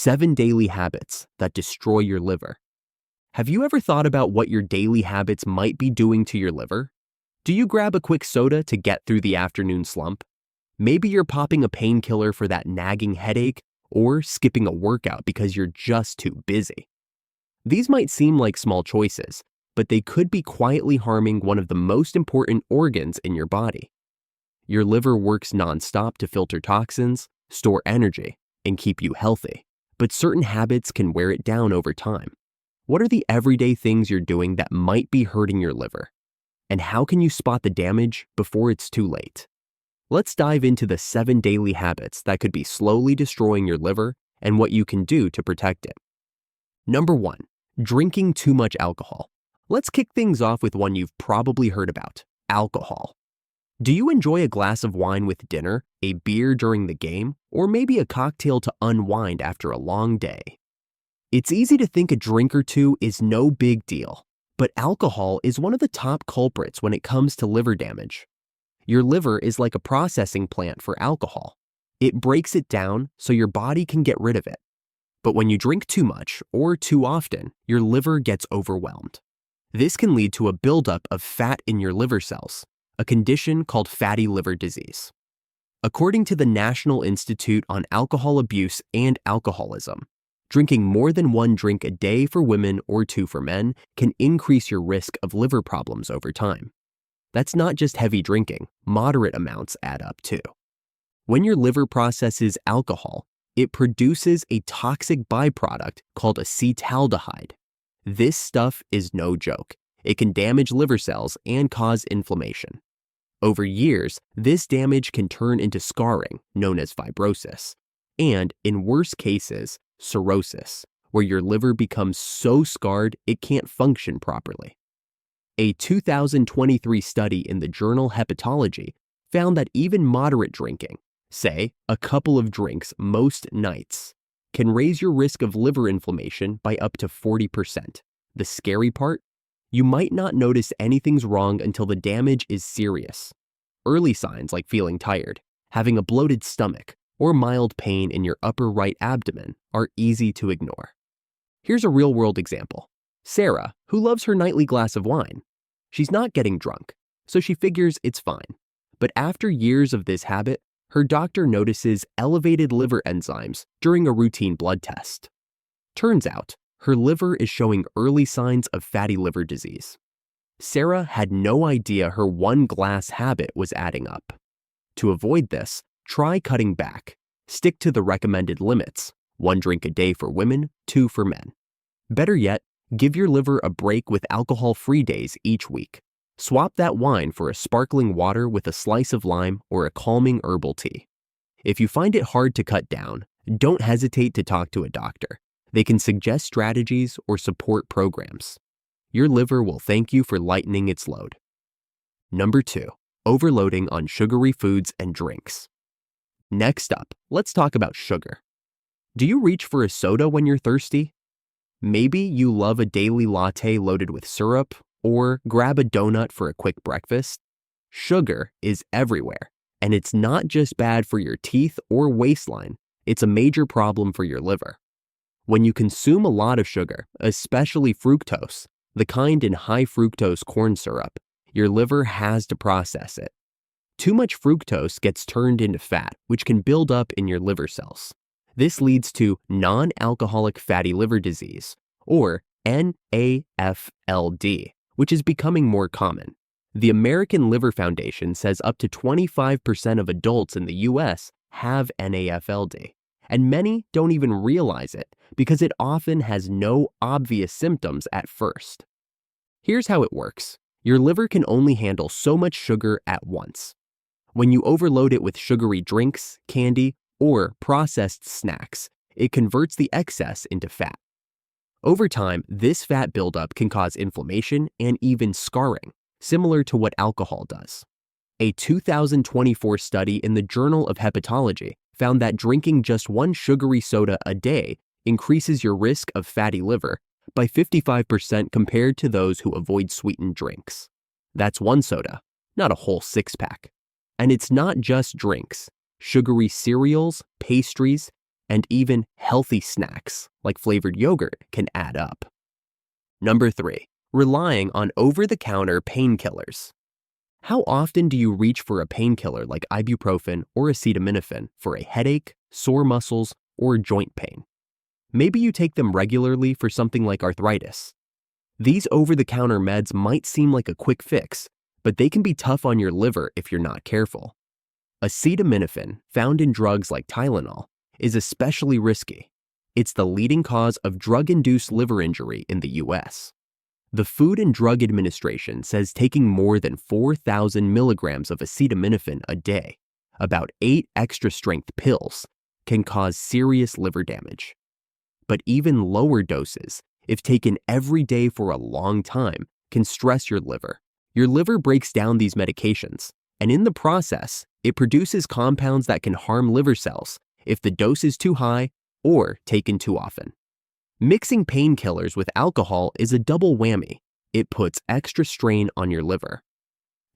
7 daily habits that destroy your liver. Have you ever thought about what your daily habits might be doing to your liver? Do you grab a quick soda to get through the afternoon slump? Maybe you're popping a painkiller for that nagging headache, or skipping a workout because you're just too busy. These might seem like small choices, but they could be quietly harming one of the most important organs in your body. Your liver works nonstop to filter toxins, store energy, and keep you healthy, but certain habits can wear it down over time. What are the everyday things you're doing that might be hurting your liver? And how can you spot the damage before it's too late? Let's dive into the 7 daily habits that could be slowly destroying your liver and what you can do to protect it. Number 1, drinking too much alcohol. Let's kick things off with one you've probably heard about: alcohol. Do you enjoy a glass of wine with dinner, a beer during the game, or maybe a cocktail to unwind after a long day? It's easy to think a drink or two is no big deal, but alcohol is one of the top culprits when it comes to liver damage. Your liver is like a processing plant for alcohol. It breaks it down so your body can get rid of it. But when you drink too much or too often, your liver gets overwhelmed. This can lead to a buildup of fat in your liver cells, a condition called fatty liver disease. According to the National Institute on Alcohol Abuse and Alcoholism, drinking more than 1 drink a day for women or 2 for men can increase your risk of liver problems over time. That's not just heavy drinking, moderate amounts add up too. When your liver processes alcohol, it produces a toxic byproduct called acetaldehyde. This stuff is no joke. It can damage liver cells and cause inflammation. Over years, this damage can turn into scarring, known as fibrosis, and in worse cases, cirrhosis, where your liver becomes so scarred it can't function properly. A 2023 study in the journal Hepatology found that even moderate drinking, say a couple of drinks most nights, can raise your risk of liver inflammation by up to 40%. The scary part? You might not notice anything's wrong until the damage is serious. Early signs like feeling tired, having a bloated stomach, or mild pain in your upper right abdomen are easy to ignore. Here's a real-world example. Sarah, who loves her nightly glass of wine. She's not getting drunk, so she figures it's fine. But after years of this habit, her doctor notices elevated liver enzymes during a routine blood test. Turns out, her liver is showing early signs of fatty liver disease. Sarah had no idea her 1 glass habit was adding up. To avoid this, try cutting back. Stick to the recommended limits: 1 drink a day for women, 2 for men. Better yet, give your liver a break with alcohol-free days each week. Swap that wine for a sparkling water with a slice of lime or a calming herbal tea. If you find it hard to cut down, don't hesitate to talk to a doctor. They can suggest strategies or support programs. Your liver will thank you for lightening its load. Number 2, overloading on sugary foods and drinks. Next up, let's talk about sugar. Do you reach for a soda when you're thirsty? Maybe you love a daily latte loaded with syrup, or grab a donut for a quick breakfast. Sugar is everywhere, and it's not just bad for your teeth or waistline, it's a major problem for your liver. When you consume a lot of sugar, especially fructose, the kind in high fructose corn syrup, your liver has to process it. Too much fructose gets turned into fat, which can build up in your liver cells. This leads to non-alcoholic fatty liver disease, or NAFLD, which is becoming more common. The American Liver Foundation says up to 25% of adults in the US have NAFLD, and many don't even realize it because it often has no obvious symptoms at first. Here's how it works. Your liver can only handle so much sugar at once. When you overload it with sugary drinks, candy, or processed snacks, it converts the excess into fat. Over time, this fat buildup can cause inflammation and even scarring, similar to what alcohol does. A 2024 study in the Journal of Hepatology found that drinking just 1 sugary soda a day increases your risk of fatty liver by 55% compared to those who avoid sweetened drinks. That's 1 soda, not a whole 6-pack. And it's not just drinks. Sugary cereals, pastries, and even healthy snacks like flavored yogurt can add up. Number 3, relying on over-the-counter painkillers. How often do you reach for a painkiller like ibuprofen or acetaminophen for a headache, sore muscles, or joint pain? Maybe you take them regularly for something like arthritis. These over-the-counter meds might seem like a quick fix, but they can be tough on your liver if you're not careful. Acetaminophen, found in drugs like Tylenol, is especially risky. It's the leading cause of drug-induced liver injury in the US. The Food and Drug Administration says taking more than 4,000 milligrams of acetaminophen a day, about 8 extra-strength pills, can cause serious liver damage. But even lower doses, if taken every day for a long time, can stress your liver. Your liver breaks down these medications, and in the process, it produces compounds that can harm liver cells if the dose is too high or taken too often. Mixing painkillers with alcohol is a double whammy. It puts extra strain on your liver.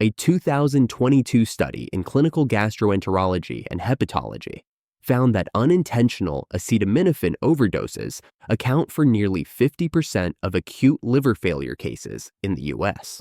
A 2022 study in clinical gastroenterology and hepatology found that unintentional acetaminophen overdoses account for nearly 50% of acute liver failure cases in the US.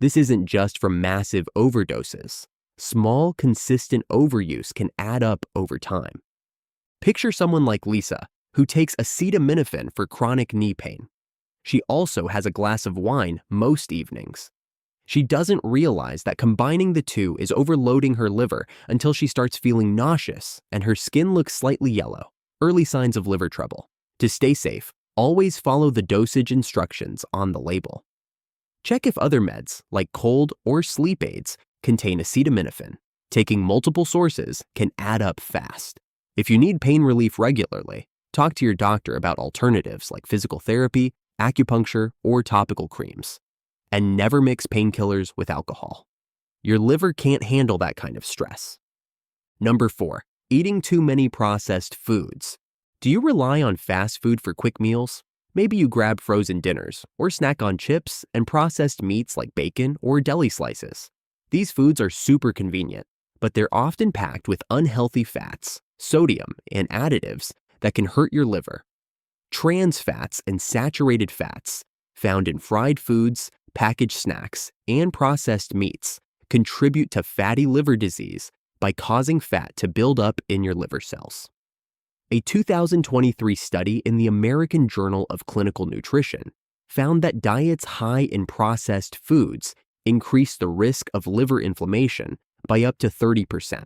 This isn't just from massive overdoses. Small, consistent overuse can add up over time. Picture someone like Lisa, who takes acetaminophen for chronic knee pain. She also has a glass of wine most evenings. She doesn't realize that combining the two is overloading her liver until she starts feeling nauseous and her skin looks slightly yellow, early signs of liver trouble. To stay safe, always follow the dosage instructions on the label. Check if other meds, like cold or sleep aids, contain acetaminophen. Taking multiple sources can add up fast. If you need pain relief regularly, talk to your doctor about alternatives like physical therapy, acupuncture, or topical creams. And never mix painkillers with alcohol. Your liver can't handle that kind of stress. Number 4, eating too many processed foods. Do you rely on fast food for quick meals? Maybe you grab frozen dinners or snack on chips and processed meats like bacon or deli slices. These foods are super convenient, but they're often packed with unhealthy fats, sodium, and additives that can hurt your liver. Trans fats and saturated fats, found in fried foods, packaged snacks, and processed meats, contribute to fatty liver disease by causing fat to build up in your liver cells. A 2023 study in the American Journal of Clinical Nutrition found that diets high in processed foods increase the risk of liver inflammation by up to 30%.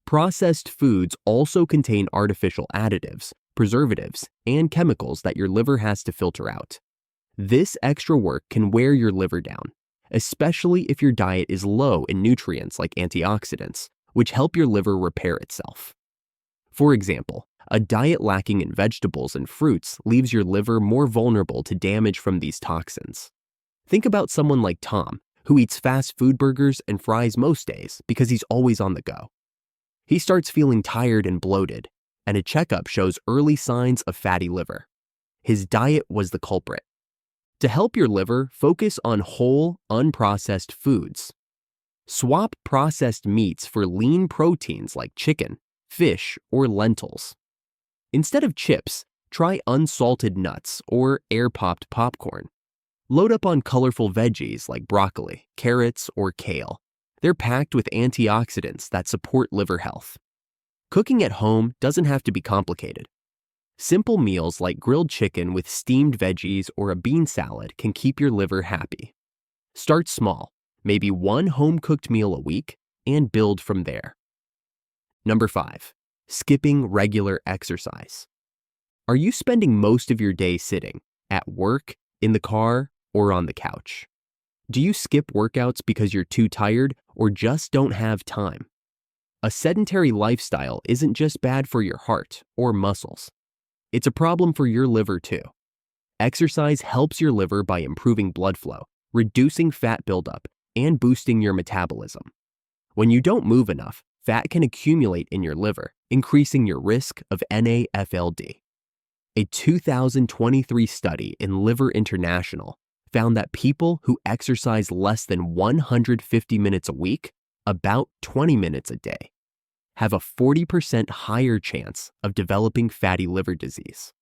Processed foods also contain artificial additives, preservatives, and chemicals that your liver has to filter out. This extra work can wear your liver down, especially if your diet is low in nutrients like antioxidants, which help your liver repair itself. For example, a diet lacking in vegetables and fruits leaves your liver more vulnerable to damage from these toxins. Think about someone like Tom, who eats fast food burgers and fries most days because he's always on the go. He starts feeling tired and bloated, and a checkup shows early signs of fatty liver. His diet was the culprit. To help your liver, focus on whole, unprocessed foods. Swap processed meats for lean proteins like chicken, fish, or lentils. Instead of chips, try unsalted nuts or air-popped popcorn. Load up on colorful veggies like broccoli, carrots, or kale. They're packed with antioxidants that support liver health. Cooking at home doesn't have to be complicated. Simple meals like grilled chicken with steamed veggies or a bean salad can keep your liver happy. Start small, maybe one home-cooked meal a week, and build from there. Number 5, skipping regular exercise. Are you spending most of your day sitting, at work, in the car, or on the couch? Do you skip workouts because you're too tired or just don't have time? A sedentary lifestyle isn't just bad for your heart or muscles. It's a problem for your liver too. Exercise helps your liver by improving blood flow, reducing fat buildup, and boosting your metabolism. When you don't move enough, fat can accumulate in your liver, increasing your risk of NAFLD. A 2023 study in Liver International found that people who exercise less than 150 minutes a week, about 20 minutes a day, have a 40% higher chance of developing fatty liver disease.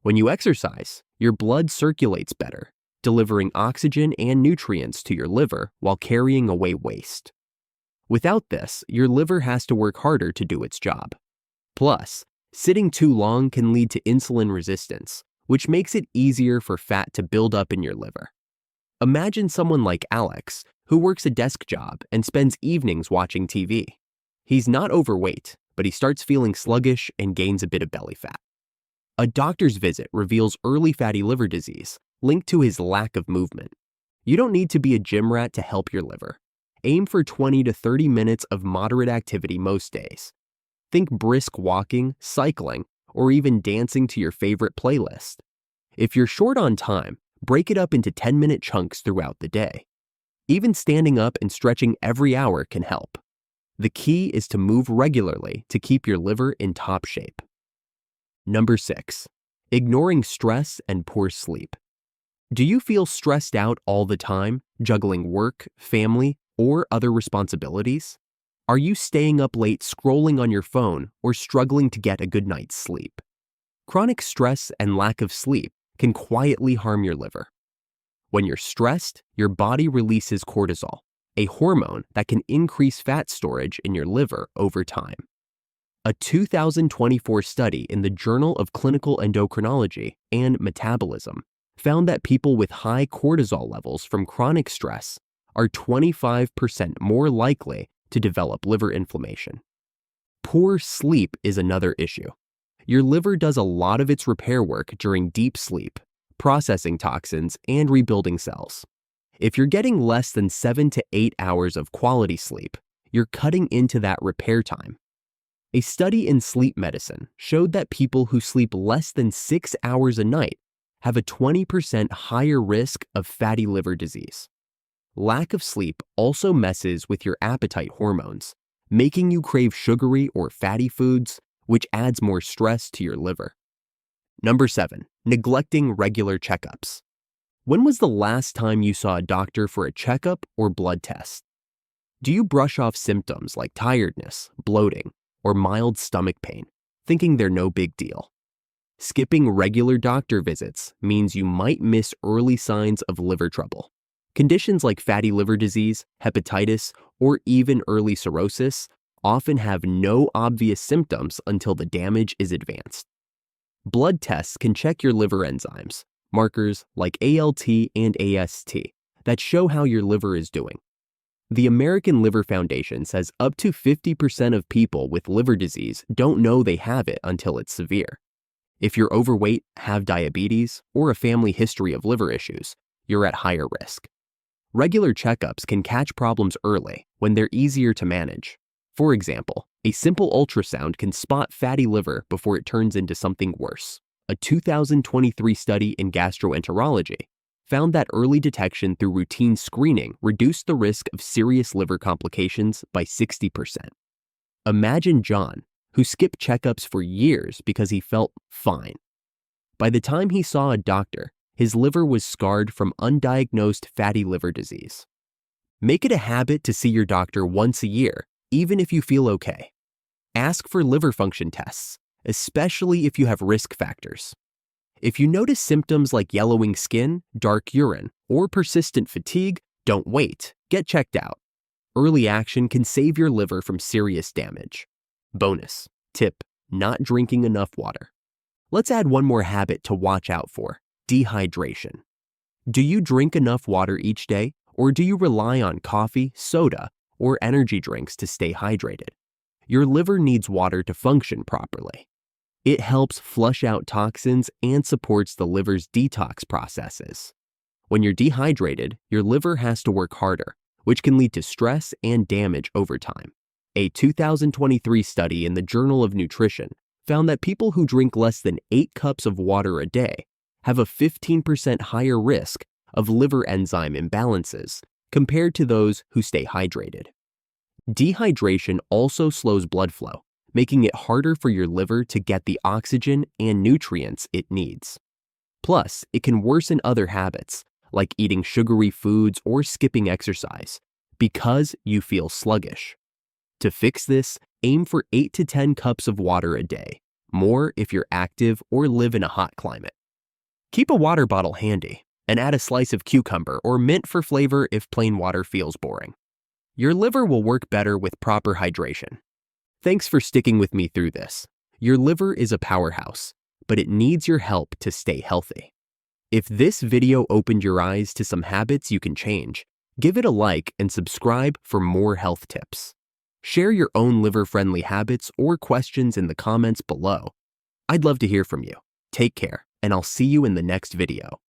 When you exercise, your blood circulates better, delivering oxygen and nutrients to your liver while carrying away waste. Without this, your liver has to work harder to do its job. Plus, sitting too long can lead to insulin resistance, which makes it easier for fat to build up in your liver. Imagine someone like Alex, who works a desk job and spends evenings watching TV. He's not overweight, but he starts feeling sluggish and gains a bit of belly fat. A doctor's visit reveals early fatty liver disease linked to his lack of movement. You don't need to be a gym rat to help your liver. Aim for 20 to 30 minutes of moderate activity most days. Think brisk walking, cycling, or even dancing to your favorite playlist. If you're short on time, break it up into 10-minute chunks throughout the day. Even standing up and stretching every hour can help. The key is to move regularly to keep your liver in top shape. Number 6. Ignoring stress and poor sleep. Do you feel stressed out all the time, juggling work, family, or other responsibilities? Are you staying up late scrolling on your phone or struggling to get a good night's sleep? Chronic stress and lack of sleep can quietly harm your liver. When you're stressed, your body releases cortisol, a hormone that can increase fat storage in your liver over time. A 2024 study in the Journal of Clinical Endocrinology and Metabolism found that people with high cortisol levels from chronic stress are 25% more likely to develop liver inflammation. Poor sleep is another issue. Your liver does a lot of its repair work during deep sleep, processing toxins and rebuilding cells. If you're getting less than 7 to 8 hours of quality sleep, you're cutting into that repair time. A study in sleep medicine showed that people who sleep less than 6 hours a night have a 20% higher risk of fatty liver disease. Lack of sleep also messes with your appetite hormones, making you crave sugary or fatty foods, which adds more stress to your liver. Number 7. Neglecting regular checkups. When was the last time you saw a doctor for a checkup or blood test? Do you brush off symptoms like tiredness, bloating, or mild stomach pain, thinking they're no big deal? Skipping regular doctor visits means you might miss early signs of liver trouble. Conditions like fatty liver disease, hepatitis, or even early cirrhosis often have no obvious symptoms until the damage is advanced. Blood tests can check your liver enzymes, markers like ALT and AST, that show how your liver is doing. The American Liver Foundation says up to 50% of people with liver disease don't know they have it until it's severe. If you're overweight, have diabetes, or a family history of liver issues, you're at higher risk. Regular checkups can catch problems early when they're easier to manage. For example, a simple ultrasound can spot fatty liver before it turns into something worse. A 2023 study in gastroenterology found that early detection through routine screening reduced the risk of serious liver complications by 60%. Imagine John, who skipped checkups for years because he felt fine. By the time he saw a doctor, his liver was scarred from undiagnosed fatty liver disease. Make it a habit to see your doctor once a year, even if you feel okay. Ask for liver function tests, especially if you have risk factors. If you notice symptoms like yellowing skin, dark urine, or persistent fatigue, don't wait. Get checked out. Early action can save your liver from serious damage. Bonus tip: not drinking enough water. Let's add one more habit to watch out for: dehydration. Do you drink enough water each day, or do you rely on coffee, soda, or energy drinks to stay hydrated? Your liver needs water to function properly. It helps flush out toxins and supports the liver's detox processes. When you're dehydrated, your liver has to work harder, which can lead to stress and damage over time. A 2023 study in the Journal of Nutrition found that people who drink less than 8 cups of water a day have a 15% higher risk of liver enzyme imbalances compared to those who stay hydrated. Dehydration also slows blood flow, making it harder for your liver to get the oxygen and nutrients it needs. Plus, it can worsen other habits, like eating sugary foods or skipping exercise, because you feel sluggish. To fix this, Aim for 8 to 10 cups of water a day, more if you're active or live in a hot climate. Keep a water bottle handy and add a slice of cucumber or mint for flavor if plain water feels boring. Your liver will work better with proper hydration. Thanks for sticking with me through this. Your liver is a powerhouse, but it needs your help to stay healthy. If this video opened your eyes to some habits you can change, give it a like and subscribe for more health tips. Share your own liver-friendly habits or questions in the comments below. I'd love to hear from you. Take care, and I'll see you in the next video.